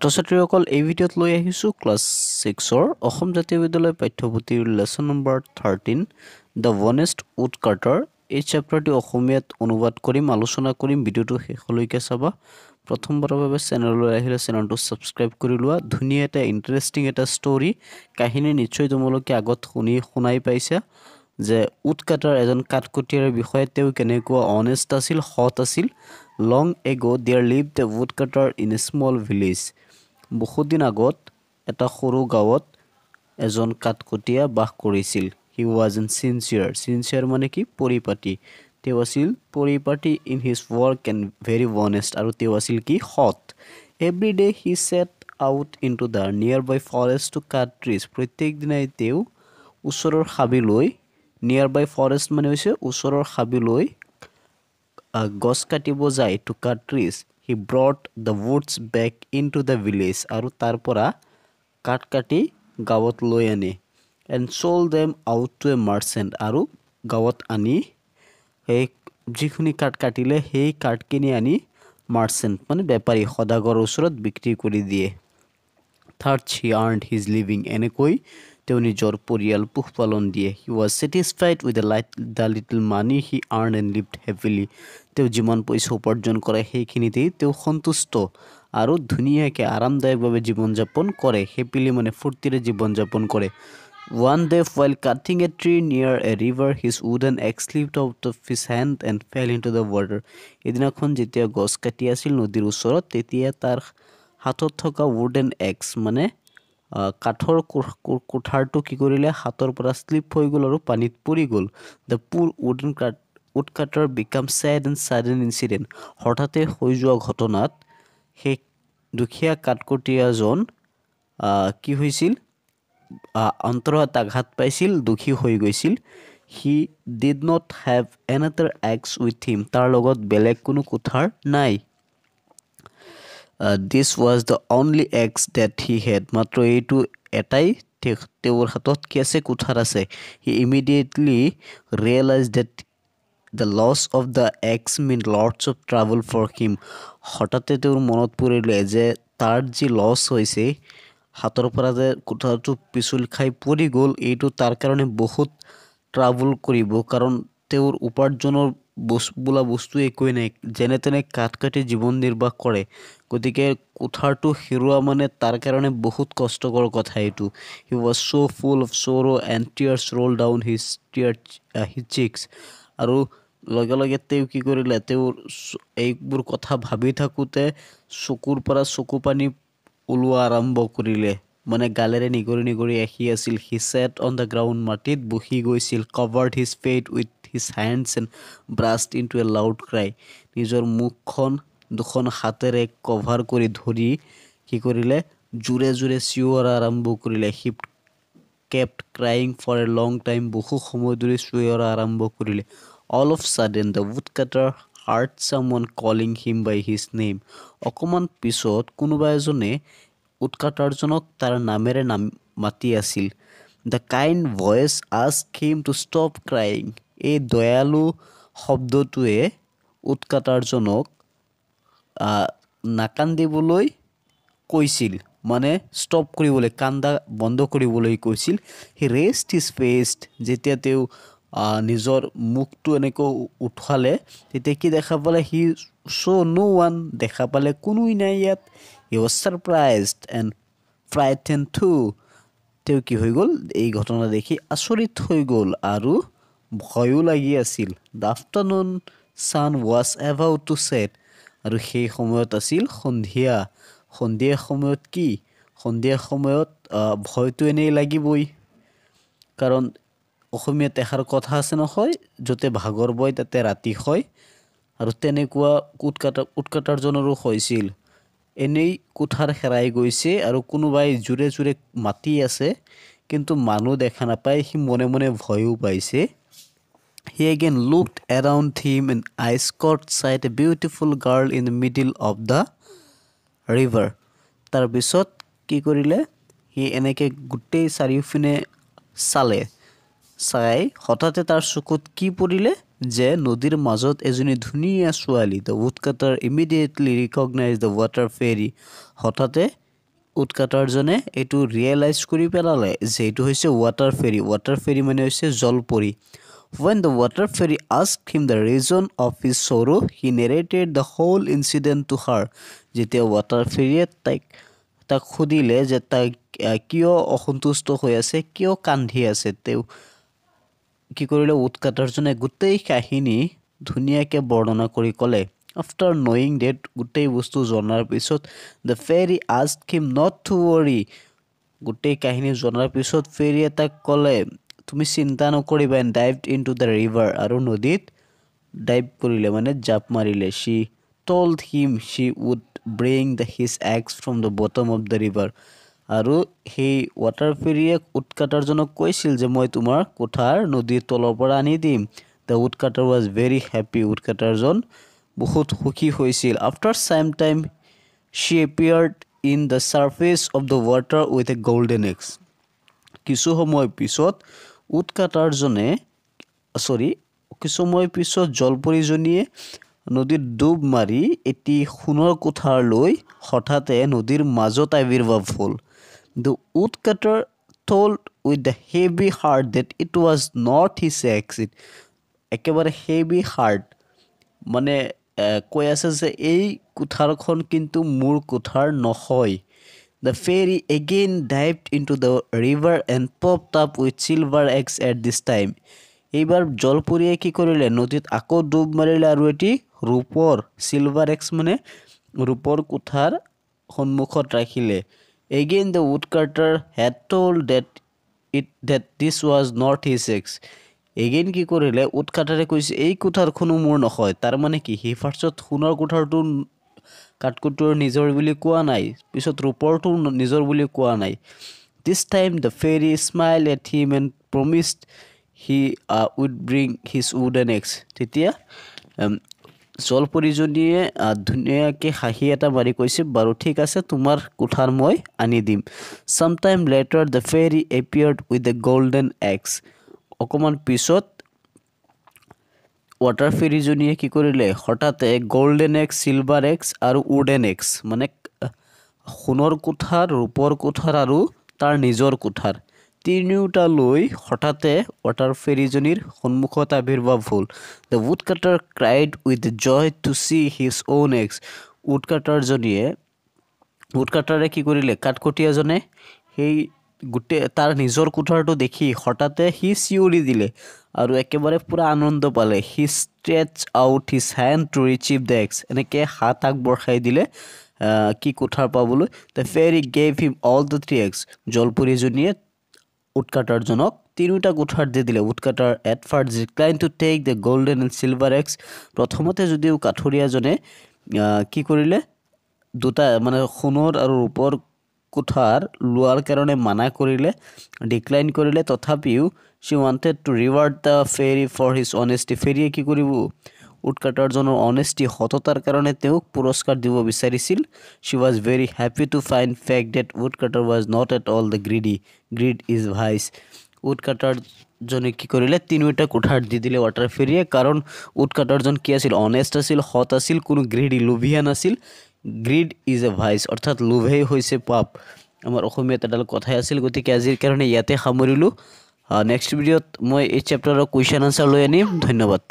ছাত্ৰ-ছাত্ৰীসকল এই ভিডিঅ'ত লৈ আহিছোঁ ক্লাছ 6ৰ অসম জাতীয় বিদ্যালয় পাঠ্যপুথিৰ লেসন নম্বৰ 13 দ্য ওৱানেষ্ট উড কাটাৰ। এই চেপ্টাৰটি অসমীয়াত অনুবাদ কৰিম, আলোচনা কৰিম। ভিডিঅ'টো শেষলৈকে চাবা। প্ৰথমবাৰৰ বাবে চেনেললৈ আহিলে চেনেলটো ছাবস্ক্ৰাইব কৰি লোৱা। ধুনীয়া এটা ইণ্টাৰেষ্টিং এটা ষ্টৰী কাহিনী নিশ্চয় তোমালোকে আগত শুনাই পাইছা যে উড কাটাৰ এজন কাঠকটীয়াৰ বিষয়ে তেওঁ কেনেকুৱা অনেষ্ট আছিল, সৎ আছিল। Long ago there lived a woodcutter in a small village. বহুদিন আগত এটা সৰু গাঁৱত এজন কাঠকটীয়া বাস কৰিছিল। হি ৱাজ এন চিনচিয়াৰ মানে কি পৰিপাটি। তেওঁ আছিল পৰিপাটি in his work and very honest, আৰু তেওঁ আছিল কি সৎ। Every day he set out into the nearby forest to cut trees. প্ৰত্যেক দিনাই তেওঁ ওচৰৰ হাবিলৈ, নিয়াৰ বাই ফৰেষ্ট মানে হৈছে ওচৰৰ হাবিলৈ গছ কাটিব যায়। To cut trees he brought the woods back into the village, আৰু তাৰ পৰা কাঠ কাটি গাঁৱত লৈ আনে। And sold them out to a merchant, আৰু গাঁৱত আনি সেই যিখিনি কাঠ কাটিলে সেই কাঠখিনি আনি মাৰ্চেণ্ট মানে বেপাৰী সদাগৰৰ ওচৰত বিক্ৰী কৰি দিয়ে। Third he earned his living, এনেকৈ তেওঁ নিজৰ পৰিয়াল পোহপালন দিয়ে। He was satisfied with the little money he earn and lived happily. তেওঁ যিমান পইচা উপাৰ্জন কৰে সেইখিনিতেই তেওঁ সন্তুষ্ট আৰু ধুনীয়াকৈ আৰামদায়কভাৱে জীৱন যাপন কৰে। হেপিলি মানে ফূৰ্তিৰে জীৱন যাপন কৰে। One day while cutting a tree near a river his wooden axe slipped out of his hand and fell into the water. এদিনাখন যেতিয়া গছ কাটি আছিল নদীৰ ওচৰত, তেতিয়া তাৰ হাতত থকা wooden axe মানে কাঠৰ কুঠাৰটো কি কৰিলে, হাতৰ পৰা শ্লিপ হৈ গ'ল আৰু পানীত পৰি গ'ল। The poor woodcutter became sad and sudden incident. হঠাতে হৈ যোৱা ঘটনাত সেই দুখীয়া কাঠকটীয়াজন কি হৈছিল, অন্তৰত আঘাত পাইছিল, দুখী হৈ গৈছিল। He did not have another axe with him, তাৰ লগত বেলেগ কোনো কুঠাৰ নাই। This was the only axe that he had, মাত্ৰ এইটো এটাই তেওঁৰ হাতত কি আছে, কুঠাৰ আছে। He immediately realize that the loss of the axe mean lots of travel for him. হঠাতে তেওঁৰ মনত পৰিলে যে তাৰ যি লছ হৈছে, হাতৰ পৰা যে কুঠাৰটো পিছল খাই পৰি গ'ল, এইটো তাৰ কাৰণে বহুত ট্ৰাভেল কৰিব, কাৰণ তেওঁৰ উপাৰ্জনৰ বোলা বস্তু একোৱেই নাই, যেনে তেনে কাঠ কাটি জীৱন নিৰ্বাহ কৰে। গতিকে কুঠাৰটো হেৰুওৱা মানে তাৰ কাৰণে বহুত কষ্টকৰ কথা এইটো। He was so' full of sorrow' and tears rolled down his cheeks, আৰু লগে লগে তেওঁ কি কৰিলে, তেওঁৰ এইবোৰ কথা ভাবি থাকোঁতে চকুৰ পৰা চকু পানী ওলোৱা আৰম্ভ কৰিলে, মানে গালেৰে নিগৰি নিগৰি আহি আছিল। He sat on the ground, মাটিত বহি গৈছিল। Covered his face with his hands and burst into a loud cry. নিজৰ মুখখন দুখন হাতেৰে কভাৰ কৰি ধৰি কি কৰিলে, জোৰে জোৰে চিঞৰা আৰম্ভ কৰিলে। He kept crying for a long time, বহু সময় ধৰি চিঞৰা আৰম্ভ কৰিলে। All of sudden the woodcutter heard someone calling him by his name. অকণমান পিছত কোনোবা এজনে উড কাটাৰজনক তাৰ নামেৰে মাতি আছিল। The kind voice ask him to stop crying. এই দয়ালু শব্দটোৱে উড কাটাৰজনক নাকান্দিবলৈ কৈছিল, মানে ষ্টপ কৰিবলৈ, কান্দা বন্ধ কৰিবলৈ কৈছিল। হি ৰেষ্ট হিজ ফেচ, যেতিয়া তেওঁ নিজৰ মুখটো এনেকৈ উঠালে, তেতিয়া কি দেখা পালে, হি চ' ন' ওৱান, দেখা পালে কোনোই নাই ইয়াত। He was surprised and frightened too, তেওঁ কি হৈ গ'ল, এই ঘটনা দেখি আচৰিত হৈ গ'ল আৰু ভয়ো লাগি আছিল। The afternoon sun was about to set, আৰু সেই সময়ত আছিল সন্ধিয়া। সন্ধিয়া সময়ত কি, সন্ধিয়া সময়ত ভয়টো এনেই লাগিবই, কাৰণ অসমীয়াত এষাৰ কথা আছে নহয়, য'তে ভাগৰ বয় তাতে ৰাতি হয়, আৰু তেনেকুৱা উড কাটাৰজনৰো হৈছিল। এনেই কুঠাৰ হেৰাই গৈছে আৰু কোনোবাই জোৰে জোৰে মাতি আছে, কিন্তু মানুহ দেখা নাপায়, সি মনে মনে ভয়ো পাইছে। He again looked around him and eyes caught sight a beautiful girl in the middle of the river. তাৰপিছত কি কৰিলে, সি এনেকৈ গোটেই চাৰিওপিনে চাই হঠাতে তাৰ চকুত কি পৰিলে, যে নদীৰ মাজত এজনী ধুনীয়া ছোৱালী। The woodcutter immediately recognize the water fairy. হঠাতে উডকাটাৰজনে এইটো ৰিয়েলাইজ কৰি পেলালে যে এইটো হৈছে ৱাটাৰ ফেৰী মানে হৈছে জলপৰী when the water fairy asked him the reason of his sorrow he narrated the whole incident to her যেতিয়া ৱাটাৰ ফেৰীয়ে তাক সুধিলে যে তাই কিয় অসন্তুষ্ট হৈ আছে কিয় কান্ধি আছে তেওঁ কি কৰিলে উডকাটাৰজনে গোটেই কাহিনী ধুনীয়াকৈ বৰ্ণনা কৰি ক'লে after knowing that গোটেই বস্তু জনাৰ পিছত the fairy asked him not to worry গোটেই কাহিনী জনাৰ পিছত ফেৰীয়ে তাক ক'লে তুমি চিন্তা নকৰিবা and dived into the river আৰু নদীত ডাইভ কৰিলে মানে জাপ মাৰিলে she told him she would bring his eggs from the bottom of the river আৰু সেই ৱাটাৰ ফেৰীয়ে উডকাটাৰজনক কৈছিল যে মই তোমাৰ কোঠাৰ নদীৰ তলৰ পৰা আনি দিম the woodcutter was very happy উডকাটাৰজন বহুত সুখী হৈছিল after some time she appeared in the surface of the water with a golden egg কিছু সময় পিছত জলপৰীজনীয়ে নদীত ডুব মাৰি এটি সোণৰ কোঠাৰ লৈ হঠাতে নদীৰ মাজত আবিৰ্ভাৱ হ'ল the woodcutter told with the heavy heart that it was not his exit একেবাৰে heavy heart মানে কৈ আছে যে এই কোঠাৰখন কিন্তু মোৰ কোঠাৰ নহয় The fairy again dived into the river and popped up with silver eggs at this time. এইবাৰ জলপৰীয়ে কি কৰিলে নদীত আকৌ ডুব মাৰিলে আৰু এটি ৰূপৰ silver eggs মানে ৰূপৰ কোঠাৰ সন্মুখত ৰাখিলে Again the woodcutter had told that this was not his eggs. Again কি কৰিলে উডকাটাৰে কৈছে এই কোঠাৰখনো মোৰ নহয় তাৰ মানে কি হি ফাৰ্ষ্টত সোণৰ কোঠাৰটো কাঠকুটুৰ নিজৰ বুলি কোৱা নাই পিছত ৰূপৰটো নিজৰ বুলি কোৱা নাই This time the fairy smiled at him and promised he would bring his wooden eggs তেতিয়া জলপৰীজনীয়ে ধুনীয়াকৈ হাঁহি এটা মাৰি কৈছে বাৰু ঠিক আছে তোমাৰ কোঠাৰ মই আনি দিম Sometime later the fairy appeared with the golden eggs অকমান পিছত ৱাটাৰ ফেৰীজনীয়ে কি কৰিলে হঠাতে গোল্ডেন এক্স সিলভাৰ এক্স আৰু উডেন এক্স মানে সোণৰ কোঠাৰ ৰূপৰ কোঠাৰ আৰু তাৰ নিজৰ কোঠাৰ তিনিওটা লৈ হঠাতে ৱাটাৰ ফেৰীজনীৰ সন্মুখত আবিৰ্ভাৱ হ'ল The woodcutter cried with joy to see his own eggs উডকাটাৰে কি কৰিলে কাঠকটীয়াজনে সেই গোটেই তাৰ নিজৰ কোঠাৰটো দেখি হঠাতে সি চিঞৰি দিলে আৰু একেবাৰে পুৰা আনন্দ পালে he stretched out his hand to retrieve the eggs এনেকৈ হাত আগবঢ়াই দিলে কি কোঠাৰ পাবলৈ the fairy gave him all the 3 eggs জলপৰীজনীয়ে উডকাটাৰজনক তিনিটা কোঠাৰ দি দিলে উডকাটাৰ at first declined to take the golden and silver eggs প্ৰথমতে যদিও কাঠৰীয়াজনে কি কৰিলে দুটা মানে সোণৰ আৰু ৰূপৰ কোঠাৰ লোৱাৰ কাৰণে মানা কৰিলে ডিক্লাইন কৰিলে তথাপিও she wanted to reward the fairy for his honesty ফেৰীয়ে কি কৰিব উডকাটাৰজনৰ honesty সততাৰ কাৰণে তেওঁক পুৰস্কাৰ দিব বিচাৰিছিল she was very happy to find fact that woodcutter was not at all the greed is vice উডকাটাৰজনে কি কৰিলে তিনিটা কোঠাৰ দি দিলে ৱাটাৰ ফেৰীয়ে কাৰণ উডকাটাৰজন কি আছিল honest আছিল হত আছিল কোনো greedy লোভিয়া নাছিল greed is a vice অৰ্থাৎ লোভেই হৈছে পাপ আমাৰ অসমীয়াত এডাল কথাই আছিল গতিকে আজিৰ কাৰণে ইয়াতে সামৰিলোঁ নেক্সট ভিডিঅ'ত মই এই চেপ্টাৰৰ কুৱেশ্যন আনসাৰ লৈ আনিম ধন্যবাদ